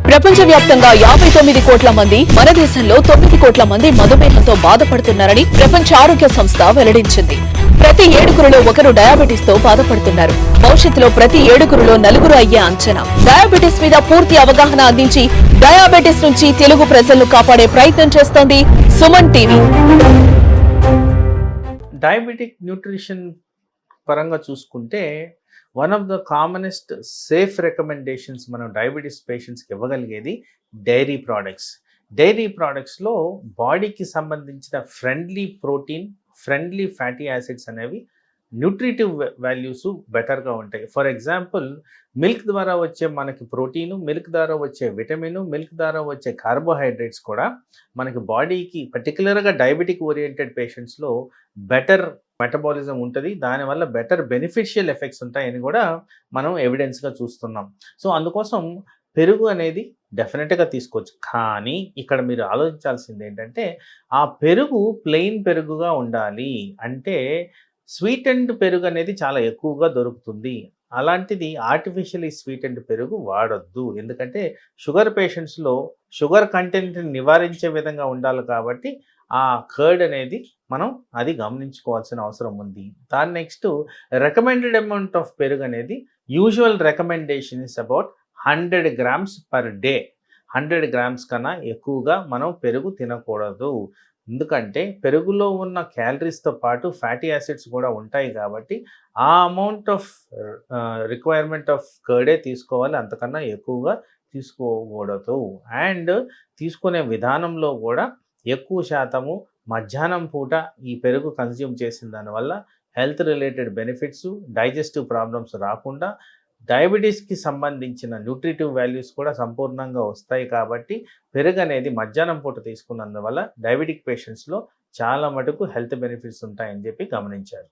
ప్రపంచవ్యాప్తంగా 59 కోట్ల మంది, మన దేశంలో 9 కోట్ల మంది మధుమేహంతో బాధపడుతున్నారని ప్రపంచ ఆరోగ్య సంస్థ వెల్లడించింది. ప్రతి 7గురిలో ఒకరు డయాబెటిస్ తో బాధపడుతున్నారు. భవిష్యత్తులో ప్రతి 7గురిలో 4 అయ్యే అంచనా. డయాబెటిస్ మీద పూర్తి అవగాహన అందించి డయాబెటిస్ నుంచి తెలుగు ప్రజలను కాపాడే ప్రయత్నం చేస్తోంది సుమన్ టీవీ. డయాబెటిక్ న్యూట్రిషన్ పరంగా చూసుకుంటే one of the commonest safe recommendations మనం డయాబెటీస్ పేషెంట్స్కి ఇవ్వగలిగేది డైరీ ప్రోడక్ట్స్. డైరీ ప్రోడక్ట్స్లో బాడీకి సంబంధించిన friendly protein, friendly fatty acids అనేవి న్యూట్రిటివ్ వాల్యూస్ బెటర్గా ఉంటాయి. ఫర్ ఎగ్జాంపుల్, మిల్క్ ద్వారా వచ్చే మనకి ప్రోటీను, మిల్క్ ద్వారా వచ్చే విటమిన్, మిల్క్ ద్వారా వచ్చే కార్బోహైడ్రేట్స్ కూడా మనకి బాడీకి పర్టికులర్గా డయాబెటిక్ ఓరియంటెడ్ పేషెంట్స్లో బెటర్ మెటబాలిజం ఉంటుంది. దానివల్ల బెటర్ బెనిఫిషియల్ ఎఫెక్ట్స్ ఉంటాయని కూడా మనం ఎవిడెన్స్గా చూస్తున్నాం. సో అందుకోసం పెరుగు అనేది డెఫినెట్గా తీసుకోవచ్చు. కానీ ఇక్కడ మీరు ఆలోచించాల్సింది ఏంటంటే, ఆ పెరుగు ప్లెయిన్ పెరుగుగా ఉండాలి. అంటే స్వీటెండ్ పెరుగు అనేది చాలా ఎక్కువగా దొరుకుతుంది. అలాంటిది ఆర్టిఫిషియలీ స్వీటెండ్ పెరుగు వాడొద్దు. ఎందుకంటే షుగర్ పేషెంట్స్లో షుగర్ కంటెంట్ని నివారించే విధంగా ఉండాలి కాబట్టి ఆ కర్డ్ అనేది మనం అది గమనించుకోవాల్సిన అవసరం ఉంది. దాని నెక్స్ట్ రికమెండెడ్ అమౌంట్ ఆఫ్ పెరుగు అనేది usual recommendation is about 100 grams per day. 100 grams కన్నా ఎక్కువగా మనం పెరుగు తినకూడదు. ఎందుకంటే పెరుగులో ఉన్న క్యాలరీస్తో పాటు ఫ్యాటీ యాసిడ్స్ కూడా ఉంటాయి కాబట్టి ఆ అమౌంట్ ఆఫ్ రిక్వైర్మెంట్ ఆఫ్ కర్డే తీసుకోవాలి, అంతకన్నా ఎక్కువగా తీసుకోకూడదు. అండ్ తీసుకునే విధానంలో కూడా ఎక్కువ శాతము మధ్యాహ్నం పూట ఈ పెరుగు కన్జ్యూమ్ చేసిన దానివల్ల health related benefits, digestive problems రాకుండా డయాబెటీస్కి సంబంధించిన న్యూట్రిటివ్ వాల్యూస్ కూడా సంపూర్ణంగా వస్తాయి. కాబట్టి పెరుగు అనేది మధ్యాహ్నం పూట తీసుకున్నందువల్ల డయాబెటిక్ పేషెంట్స్లో చాలా మటుకు హెల్త్ బెనిఫిట్స్ ఉంటాయని చెప్పి గమనించారు.